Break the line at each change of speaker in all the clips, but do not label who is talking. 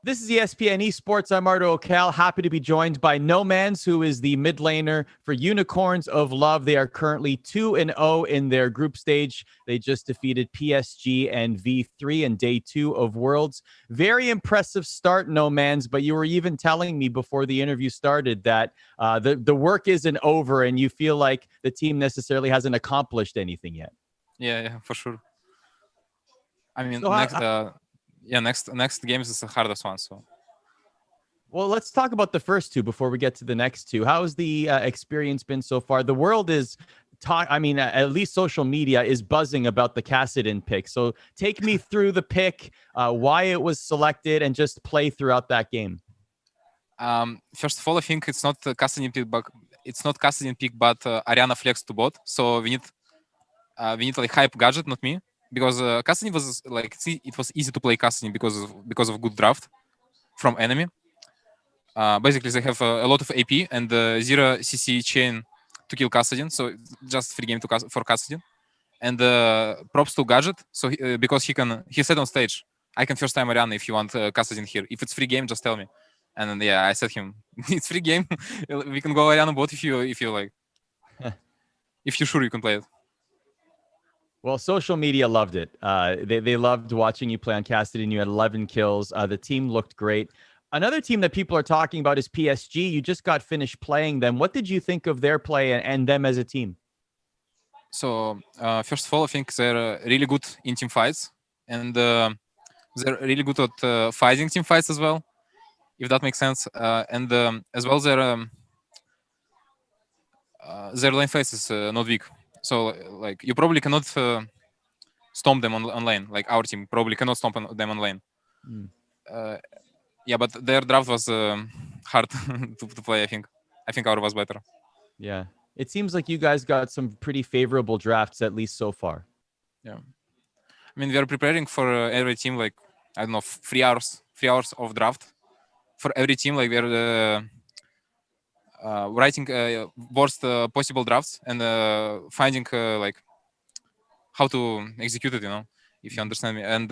This is ESPN Esports. I'm Arda Ocal. Happy to be joined by Nomanz, who is the mid laner for Unicorns of Love. They are currently 2-0 in their group stage. They just defeated PSG and V3 in day 2 of Worlds. Very impressive start, Nomanz, but you were even telling me before the interview started that the work isn't over and you feel like the team necessarily hasn't accomplished anything yet.
Yeah, for sure. I mean,
So
next games is the hardest one. So,
well, let's talk about the first two before we get to the next two. How has the experience been so far? The world is at least social media is buzzing about the Kassadin pick. So take me through the pick, why it was selected, and just play throughout that game.
first of all, I think it's not Kassadin pick, but Ariana Flex to bot. So we need like hype gadget, not me, because Kassadin was like it was easy to play Kassadin because of good draft from enemy. Basically, they have a lot of AP and zero CC chain to kill Kassadin, so just free game for Kassadin. And props to gadget, so because he said on stage, I can first time Ariana if you want Kassadin here. If it's free game, just tell me. And then, yeah, I said him, it's free game. We can go Ariana bot if you like. If you're sure you can play it.
Well, social media loved it. They loved watching you play on Kassadin. You had 11 kills. The team looked great. Another team that people are talking about is PSG. You just got finished playing them. What did you think of their play and them as a team?
So, first of all, I think they're really good in team fights. And they're really good at fighting team fights as well, if that makes sense. And as well, their lane phase is not weak. So, like, you probably cannot stomp them on lane. Like, our team probably cannot stomp them on lane. Yeah, but their draft was hard to play, I think. I think our was better.
Yeah. It seems like you guys got some pretty favorable drafts, at least so far.
Yeah. I mean, we are preparing for every team, like, I don't know, 3 hours of draft. For every team, like, we're writing worst possible drafts and finding, like, how to execute it, if you understand me. And,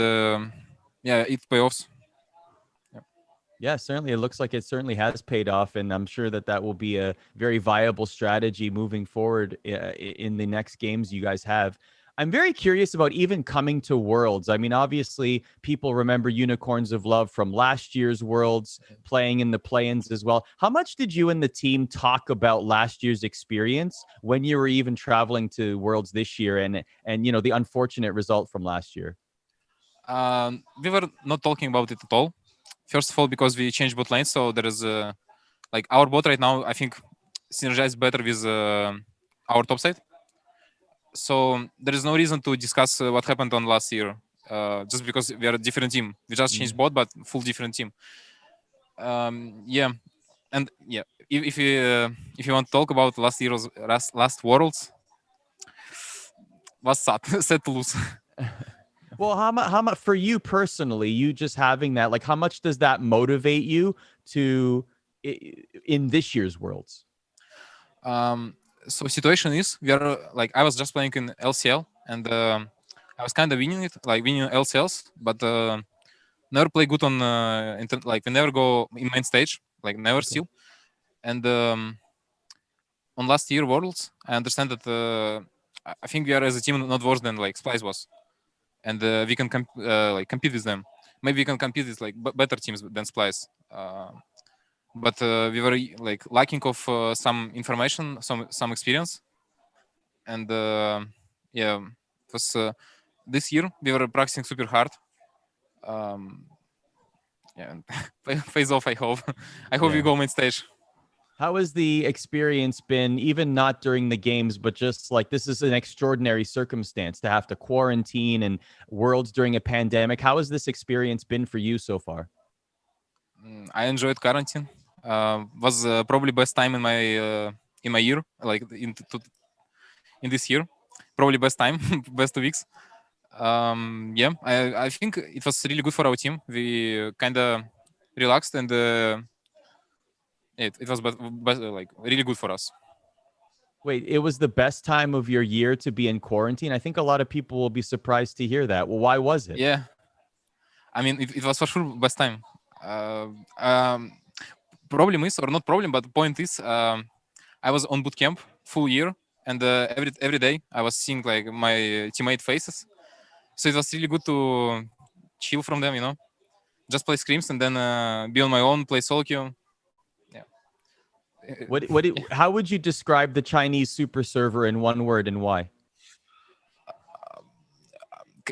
yeah, it payoffs.
Yeah, certainly. It looks like it certainly has paid off, and I'm sure that will be a very viable strategy moving forward in the next games you guys have. I'm very curious about even coming to Worlds. I mean, obviously, people remember Unicorns of Love from last year's Worlds, playing in the play-ins as well. How much did you and the team talk about last year's experience when you were even traveling to Worlds this year and the unfortunate result from last year?
We were not talking about it at all. First of all, because we changed bot lane, so there is like our bot right now, I think, synergizes better with our top side. So there is no reason to discuss what happened on last year, just because we are a different team. We just changed bot, but full different team. Yeah, and yeah, if you want to talk about last Worlds, was sad to lose.
Well, how much for you personally, you just having that, like, how much does that motivate you in this year's Worlds?
So situation is, we are like, I was just playing in LCL and I was kind of winning LCLs, but never play good on like we never go in main stage, like never still. And on last year Worlds, I understand that I think we are as a team not worse than like Splice was. And we can compete with them. Maybe we can compete with like better teams than Splice. But we were like lacking of some information, some experience, and yeah, it was this year we were practicing super hard. Yeah, phase off. I hope. I hope we go main stage.
How has the experience been, even not during the games, but just like this is an extraordinary circumstance to have to quarantine and Worlds during a pandemic. How has this experience been for you so far?
I enjoyed quarantine. Was probably best time in my year, like in this year. Probably best time, best 2 weeks. Yeah, I think it was really good for our team. We kind of relaxed and it was like really good for us.
Wait, it was the best time of your year to be in quarantine? I think a lot of people will be surprised to hear that. Well, why was it?
Yeah, I mean, it was for sure best time. Problem is, or not problem, but the point is, I was on boot camp full year, and every day I was seeing like my teammate faces, so it was really good to chill from them, just play scrims and then be on my own, play solo queue. Yeah.
How would you describe the Chinese super server in one word and why?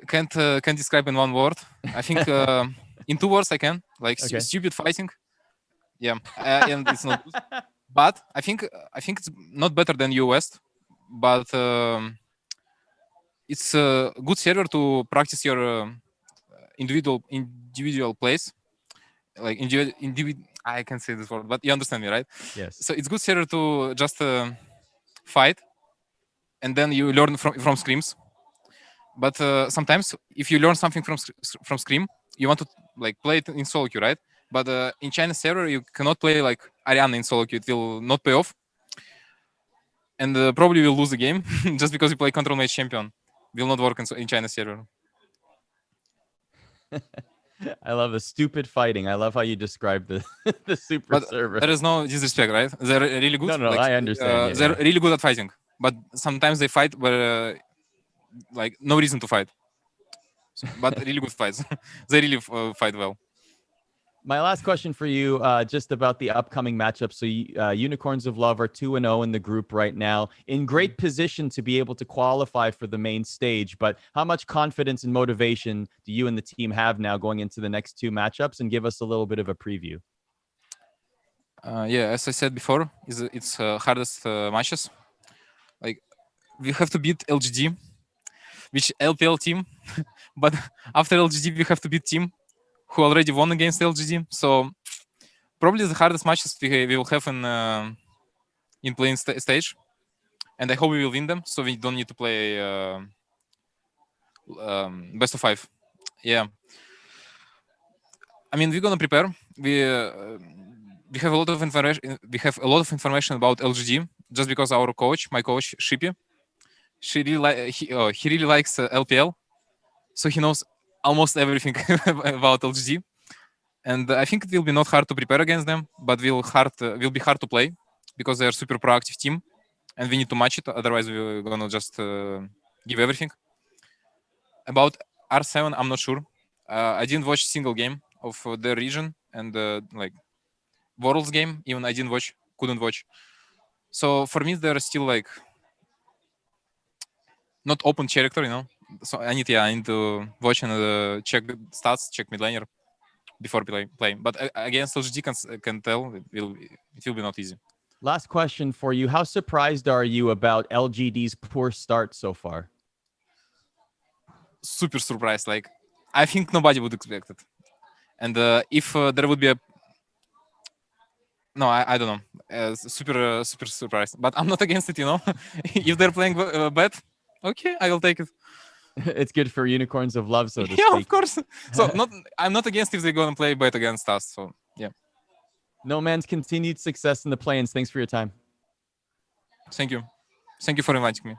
Can't describe in one word. I think in 2 words I can. Like
Okay.
stupid fighting. Yeah, and it's not good. But I think it's not better than US, but it's a good server to practice your individual plays. Like I can say this word, but you understand me, right?
Yes.
So it's good server to just fight, and then you learn from scrims. But sometimes if you learn something from scrim, you want to like play it in solo queue, right? But in China server you cannot play like Ariana in solo queue. It will not pay off, and probably will lose the game just because you play control mage champion. Will not work in China server.
I love the stupid fighting. I love how you describe the the super
But
server.
there is no disrespect, right? They're really good.
No, I understand.
They're really good at fighting, but sometimes they fight where like no reason to fight. But really good fights. They really fight well.
My last question for you, just about the upcoming matchup. So, Unicorns of Love are 2-0 in the group right now, in great position to be able to qualify for the main stage. But how much confidence and motivation do you and the team have now going into the next 2 matchups? And give us a little bit of a preview.
Yeah, as I said before, it's hardest matches. Like we have to beat LGD, which LPL team, but after LGD we have to beat team who already won against LGD. So probably the hardest matches we will have in playing stage, and I hope we will win them. So we don't need to play best of 5. Yeah, I mean we're gonna prepare. We have a lot of information. We have a lot of information about LGD just because my coach Shippy, he really likes LPL, so he knows almost everything about LGD. And I think it will be not hard to prepare against them, but will be hard to play because they are super proactive team, and we need to match it. Otherwise, we're gonna just give everything. About R7, I'm not sure. I didn't watch a single game of their region and like Worlds game. Even I couldn't watch. So for me, they're still like not open character. So I need to watch and check stats, check mid laner before playing. But against LGD can tell it will be not easy.
Last question for you. How surprised are you about LGD's poor start so far?
Super surprised. Like, I think nobody would expect it. And if there would be no, I don't know. Super surprised. But I'm not against it, If they're playing bad, okay, I will take it.
It's good for Unicorns of Love, so to
yeah,
speak.
of course. So I'm not against if they're gonna play bad against us. So yeah.
Nomanz, continued success in the play-ins. Thanks for your time.
Thank you for inviting me.